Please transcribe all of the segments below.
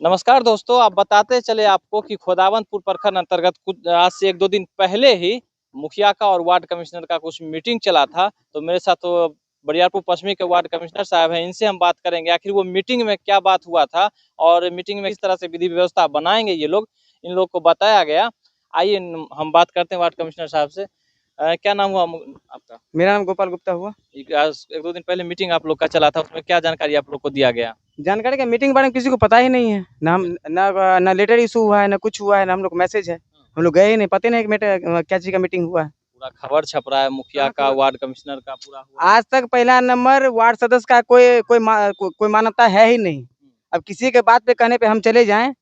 नमस्कार दोस्तों, आप बताते चले आपको कि खोदावंदपुर प्रखंड अंतर्गत कुछ आज से 1-2 दिन पहले ही मुखिया का और वार्ड कमिश्नर का कुछ मीटिंग चला था। तो मेरे साथ तो बरियारपुर पश्चिमी के वार्ड कमिश्नर साहब हैं, इनसे हम बात करेंगे आखिर वो मीटिंग में क्या बात हुआ था और मीटिंग में किस तरह से विधि व्यवस्था बनाएंगे ये लोग, इन लोग को बताया गया। आइए हम बात करते हैं वार्ड कमिश्नर साहब से। क्या नाम हुआ आपका? मेरा नाम गोपाल गुप्ता हुआ। आज 1-2 दिन पहले मीटिंग आप लोग का चला था, उसमें क्या जानकारी आप लोग को दिया गया? जानकारी का मीटिंग के बारे में किसी को पता ही नहीं है। ना हम ना लेटर इशू हुआ है, ना कुछ हुआ है, ना हम लोग मैसेज है। हम लोग गए ही नहीं, पता ही नहीं कि क्या चीज़ का मीटिंग हुआ है। पूरा खबर छप रहा है मुखिया का, वार्ड कमिश्नर का पूरा हुआ। आज तक पहला नंबर वार्ड सदस्य का कोई मान्यता है ही नहीं। अब किसी के बात पे कहने पे हम चले जाएं,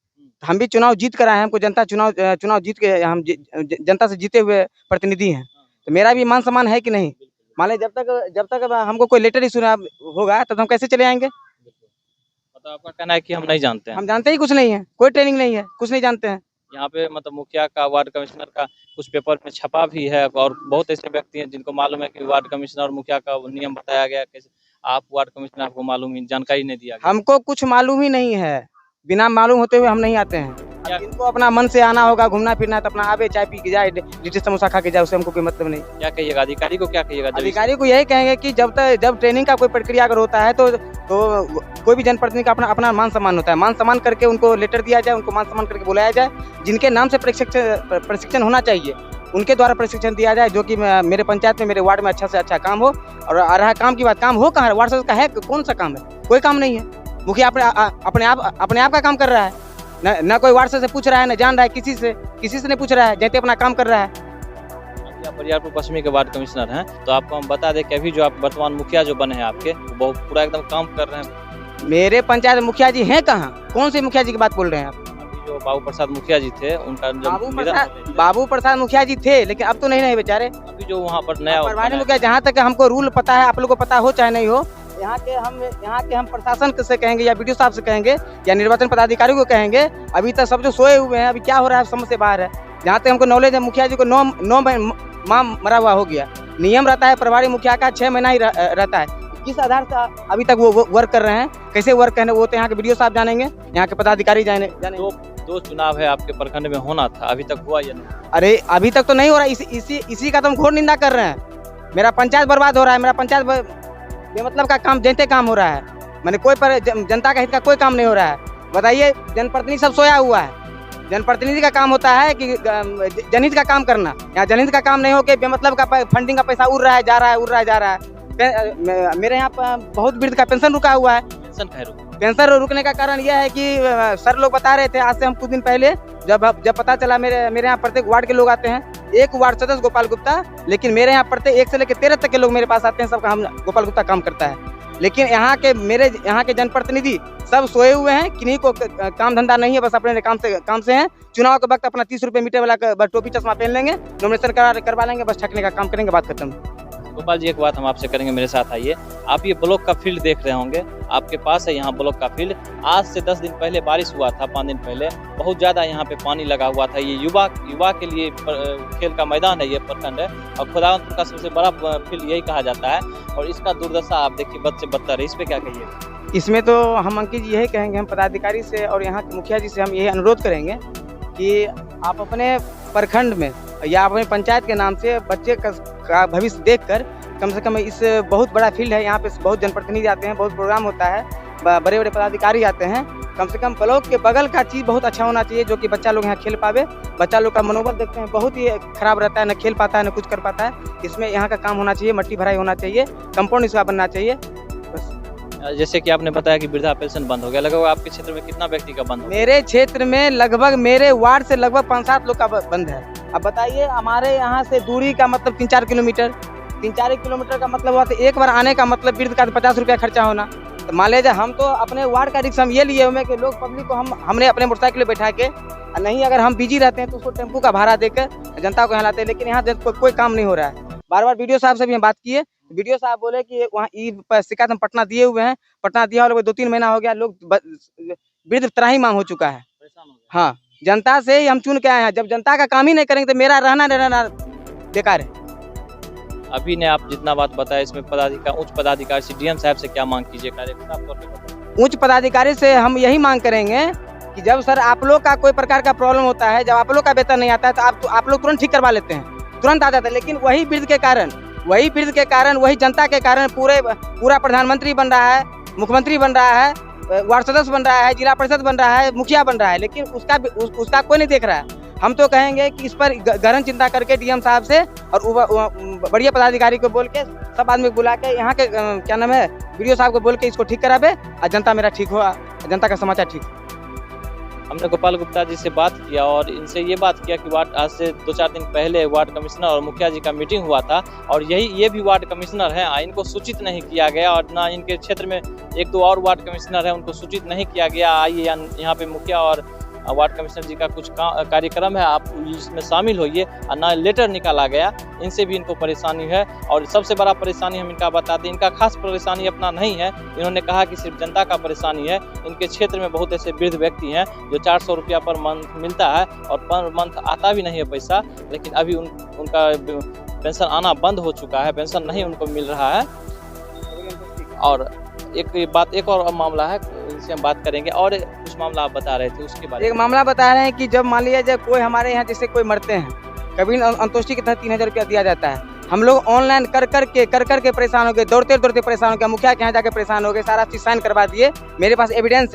हम भी चुनाव जीत कर आए हैं। हमको जनता चुनाव जीत के हम जनता से जीते हुए प्रतिनिधि हैं, तो मेरा भी मान सम्मान है कि नहीं। मान लीजिए जब तक हमको कोई लेटर इशू होगा तब हम कैसे चले आएंगे। मतलब आपका कहना है कि हम नहीं जानते हैं? हम जानते ही कुछ नहीं है, कोई ट्रेनिंग नहीं है, कुछ नहीं जानते हैं। यहाँ पे मतलब मुखिया का, वार्ड कमिश्नर का कुछ पेपर में छपा भी है और बहुत ऐसे व्यक्ति हैं जिनको मालूम है कि वार्ड कमिश्नर और मुखिया का नियम बताया गया। कैसे आप वार्ड कमिश्नर, आपको मालूम ही, जानकारी नहीं दिया गया? हमको कुछ मालूम ही नहीं है, बिना मालूम होते हुए हम नहीं आते हैं। जिनको अपना मन से आना होगा, घूमना फिरना, तो अपना आवे, चाय पी के जाए, लिट्टी समोसा खा के जाए, उससे हमको कोई मतलब नहीं। क्या कहिएगा अधिकारी को, क्या कहिएगा? अधिकारी को यही कहेंगे कि जब ट्रेनिंग का कोई प्रक्रिया अगर होता है तो कोई भी जनप्रतिनिधि का अपना मान सम्मान होता है। मान सम्मान करके उनको लेटर दिया जाए, उनको मान सम्मान करके बुलाया जाए। जिनके नाम से प्रशिक्षण होना चाहिए उनके द्वारा प्रशिक्षण दिया जाए, जो कि मेरे पंचायत में, मेरे वार्ड में अच्छा से अच्छा काम हो। और रहा काम की बात, काम हो कहाँ है? वार्ड सदस्य का है कौन सा काम है? कोई काम नहीं है। मुखिया अपने आप का काम कर रहा है, न कोई वार्ड से पूछ रहा है, न जान रहा है किसी से नहीं पूछ रहा है, जैसे अपना काम कर रहा है। आप बरियारपुर पश्चिमी के वार्ड कमिश्नर हैं, तो आपको हम बता दें कि अभी जो आप वर्तमान मुखिया जो बने हैं आपके, वो बहुत पूरा एकदम काम कर रहे हैं। मेरे पंचायत में मुखिया जी हैं कहाँ? कौन से मुखिया जी की बात बोल रहे हैं आप? अभी जो बाबू प्रसाद मुखिया जी थे, उनका बाबू प्रसाद मुखिया जी थे, लेकिन अब तो नहीं बेचारे। अभी जो वहाँ पर नया प्रभारी मुखिया, जहाँ तक हमको रूल पता है, आप लोगों को पता हो चाहे नहीं हो, यहाँ के हम प्रशासन से कहेंगे या बीडीओ साहब से कहेंगे या निर्वाचन पदाधिकारी को कहेंगे, अभी तक सब जो सोए हुए हैं, अभी क्या हो रहा है समझ से बाहर है। जहाँ तक हमको नॉलेज है, मुखिया जी को 9 माह मरा हुआ हो गया। नियम रहता है प्रभारी मुखिया का 6 महीना ही रहता है। किस आधार से अभी तक वो वर्क कर रहे हैं, कैसे वर्क करने, वो तो यहाँ के बीडीओ साहब जानेंगे, यहाँ के पदाधिकारी जाने। दो चुनाव है आपके प्रखंड में होना था, अभी तक हुआ या नहीं? अरे अभी तक तो नहीं हो रहा। इसी का तो हम घोर निंदा कर रहे हैं। मेरा पंचायत बर्बाद हो रहा है, मेरा पंचायत बेमतलब का काम, जनते काम हो रहा है। मैंने कोई जनता का हित का कोई काम नहीं हो रहा है। बताइए, जनप्रतिनिधि सब सोया हुआ है। जनप्रतिनिधि का काम होता है कि जनहित का काम करना। यहाँ जनहित का काम नहीं हो के बेमतलब का फंडिंग का पैसा उड़ रहा है, जा रहा है। मेरे यहाँ पर बहुत वृद्ध का पेंशन रुका हुआ है। पेंशन रुकने का कारण यह है कि सर लोग बता रहे थे आज से हम कुछ दिन पहले, जब पता चला, मेरे यहाँ प्रत्येक वार्ड के लोग आते हैं। एक वार्ड सदस्य गोपाल गुप्ता, लेकिन मेरे यहाँ प्रत्येक 1 से लेकर 13 तक के लोग मेरे पास आते हैं। सबका हम गोपाल गुप्ता काम करता है, लेकिन मेरे यहाँ के जनप्रतिनिधि सब सोए हुए हैं। किन्हीं को काम धंधा नहीं है, बस अपने काम से हैं। चुनाव के वक्त अपना 30 रुपये मीटर वाला टोपी चश्मा पहन लेंगे, नॉमिनेशन करवा लेंगे, बस ठगने का काम करेंगे, बात खत्म। गोपाल जी, एक बात हम आपसे करेंगे, मेरे साथ आइए। आप ये ब्लॉक का फील्ड देख रहे होंगे, आपके पास है यहाँ ब्लॉक का फील्ड। आज से 10 दिन पहले बारिश हुआ था, 5 दिन पहले बहुत ज़्यादा यहाँ पे पानी लगा हुआ था। ये युवा के लिए खेल का मैदान है, ये प्रखंड है, और खोदावंदपुर का सबसे बड़ा फील्ड यही कहा जाता है। और इसका दुर्दशा आप देखिए, बद से बदतर है। इस पर क्या कहिए? इसमें तो हम अंकित जी यही कहेंगे, हम पदाधिकारी से और यहाँ के मुखिया जी से हम यही अनुरोध करेंगे कि आप अपने प्रखंड में या अपने पंचायत के नाम से बच्चे का भविष्य देखकर कम से कम, इस बहुत बड़ा फील्ड है, यहाँ पे बहुत जनप्रतिनिधि आते हैं, बहुत प्रोग्राम होता है, बड़े बड़े पदाधिकारी आते हैं। कम से कम ब्लॉक के बगल का चीज़ बहुत अच्छा होना चाहिए, जो कि बच्चा लोग यहाँ खेल पावे। बच्चा लोग का मनोबल देखते हैं बहुत ही खराब रहता है, न खेल पाता है, न कुछ कर पाता है। इसमें यहाँ का काम होना चाहिए, मट्टी भराई होना चाहिए, कंपाउंड इसका बनना चाहिए। जैसे कि आपने बताया कि वृद्धा पेंशन बंद हो गया, लगभग आपके क्षेत्र में कितना व्यक्ति का बंद हो गया? मेरे क्षेत्र में लगभग, मेरे वार्ड से लगभग 5-7 लोग का बंद है। अब बताइए, हमारे यहाँ से दूरी का मतलब 3-4 किलोमीटर, 3-4 किलोमीटर का मतलब हुआ, तो एक बार आने का मतलब वृद्ध का 50 रुपया खर्चा होना। तो मान लीजिए, हम तो अपने वार्ड का रिक्शा हम ये लिए हुए कि लोग पब्लिक को हमने अपने मोटरसाइकिल बैठा के, नहीं अगर हम बिजी रहते हैं तो उसको टेम्पू का भाड़ा देकर जनता को यहाँ लाते हैं। लेकिन यहाँ कोई काम नहीं हो रहा है। बार बीडीओ साहब से भी हम बात किए, बीडीओ साहब बोले कि वहाँ शिकायत हम पटना दिए हुए हैं। पटना दिया हुआ 2-3 महीना हो गया, लोग वृद्ध त्राही मांग हो चुका है। हाँ, जनता से ही हम चुन के आए हैं। जब जनता का काम ही नहीं करेंगे तो मेरा रहना बेकार है। अभी ने आप जितना बात बताया, इसमें उच्च पदाधिकारी से, डीएम साहब से क्या मांग कीजिए? उच्च पदाधिकारी से हम यही मांग करेंगे कि जब सर आप लोग का कोई प्रकार का प्रॉब्लम होता है, जब आप लोग का वेतन नहीं आता है तो आप लोग तुरंत ठीक करवा लेते हैं, तुरंत आ जाता है। लेकिन वही वृद्ध के कारण, वही जनता के कारण पूरा प्रधानमंत्री बन रहा है, मुख्यमंत्री बन रहा है, वार्ड सदस्य बन रहा है, जिला परिषद बन रहा है, मुखिया बन रहा है, लेकिन उसका कोई नहीं देख रहा है। हम तो कहेंगे कि इस पर गहन चिंता करके डीएम साहब से और बढ़िया पदाधिकारी को बोल के, सब आदमी को बुला के, यहाँ के क्या नाम है, वीडियो साहब को बोल के इसको ठीक करावे और जनता मेरा ठीक हो, जनता का समाचार ठीक। हमने गोपाल गुप्ता जी से बात किया और इनसे ये बात किया कि वार्ड आज से 2-4 दिन पहले वार्ड कमिश्नर और मुखिया जी का मीटिंग हुआ था और ये भी वार्ड कमिश्नर हैं, इनको सूचित नहीं किया गया और ना इनके क्षेत्र में 1-2 और वार्ड कमिश्नर हैं, उनको सूचित नहीं किया गया। आइए यहाँ पे मुखिया और वार्ड कमिश्नर जी का कुछ कार्यक्रम है, आप इसमें शामिल होइए, और ना लेटर निकाला गया। इनसे भी इनको परेशानी है और सबसे बड़ा परेशानी हम इनका बताते हैं, इनका खास परेशानी अपना नहीं है। इन्होंने कहा कि सिर्फ जनता का परेशानी है। इनके क्षेत्र में बहुत ऐसे वृद्ध व्यक्ति हैं जो 400 रुपया पर मंथ मिलता है और पर मंथ आता भी नहीं है पैसा, लेकिन अभी उनका पेंशन आना बंद हो चुका है, पेंशन नहीं उनको मिल रहा है। और एक और मामला है, इससे हम बात करेंगे। और कुछ मामला आप बता रहे थे, उसके बारे में। एक मामला बता रहे हैं कि जब मान लीजिए जब कोई हमारे यहाँ जैसे कोई मरते हैं, कभी अंतोष्टि के तहत 3000 रुपया दिया जाता है। हम लोग ऑनलाइन कर करके परेशान हो गए, दौड़ते परेशान हो गए, मुखिया के यहाँ जाके परेशान हो गए, सारा चीज साइन करवा दिए। मेरे पास एविडेंस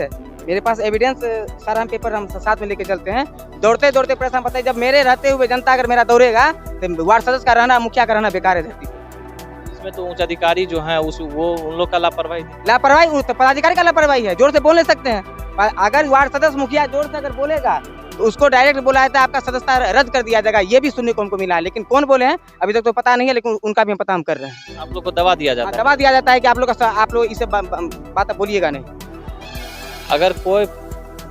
है, सारा पेपर हम साथ में लेके चलते हैं। दौड़ते परेशान, बताइए जब मेरे रहते हुए जनता अगर मेरा दौड़ेगा तो वार्ड सदस्य का रहना, मुखिया का रहना बेकार है। इसमें तो उच्च अधिकारी जो हैं वो उन लोग का लापरवाही तो पदाधिकारी का लापरवाही है। जोर से बोल नहीं सकते हैं, अगर वार्ड सदस्य मुखिया जोर से अगर बोलेगा तो उसको डायरेक्ट बोला जाता है आपका सदस्यता रद्द कर दिया जाएगा। ये भी सुनने को हमको मिला है, लेकिन कौन बोले हैं अभी तक तो पता नहीं है, लेकिन उनका भी हम पता हम कर रहे हैं। आप लोग को दबा दिया जाता है। दबा दिया जाता है कि आप लोग इसे बात बोलिएगा नहीं। अगर कोई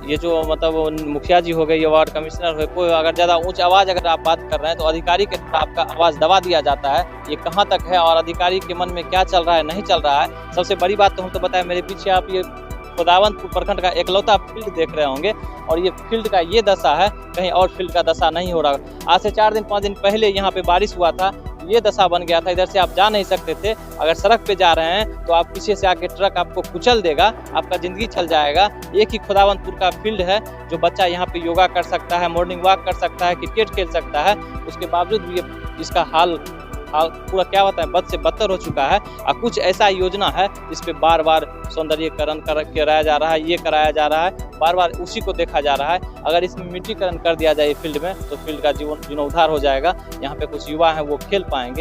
ये जो मतलब मुखिया जी हो गए, ये वार्ड कमिश्नर हो, कोई अगर ज़्यादा ऊंच आवाज़ अगर आप बात कर रहे हैं तो अधिकारी के आपका आवाज़ दबा दिया जाता है। ये कहाँ तक है और अधिकारी के मन में क्या चल रहा है, नहीं चल रहा है। सबसे बड़ी बात तो हम तो बताएं, मेरे पीछे आप ये खुदावंतपुर प्रखंड का एकलौता फील्ड देख रहे होंगे और ये फील्ड का ये दशा है, कहीं और फील्ड का दशा नहीं हो रहा। आज से 4-5 दिन पहले यहाँ पे बारिश हुआ था, ये दशा बन गया था, इधर से आप जा नहीं सकते थे। अगर सड़क पे जा रहे हैं तो आप पीछे से आके ट्रक आपको कुचल देगा, आपका जिंदगी चल जाएगा। एक ही खुदावंतपुर का फील्ड है जो बच्चा यहाँ पे योगा कर सकता है, मॉर्निंग वॉक कर सकता है, क्रिकेट खेल सकता है, उसके बावजूद भी इसका हाल पूरा क्या होता है, बद से बदतर हो चुका है। और कुछ ऐसा योजना है इस पे बार बार सौंदर्यीकरण कराया जा रहा है, ये कराया जा रहा है, बार बार उसी को देखा जा रहा है। अगर इसमें मिट्टीकरण कर दिया जाए फील्ड में तो फील्ड का जीवनोद्धार हो जाएगा। यहाँ पे कुछ युवा हैं वो खेल पाएंगे।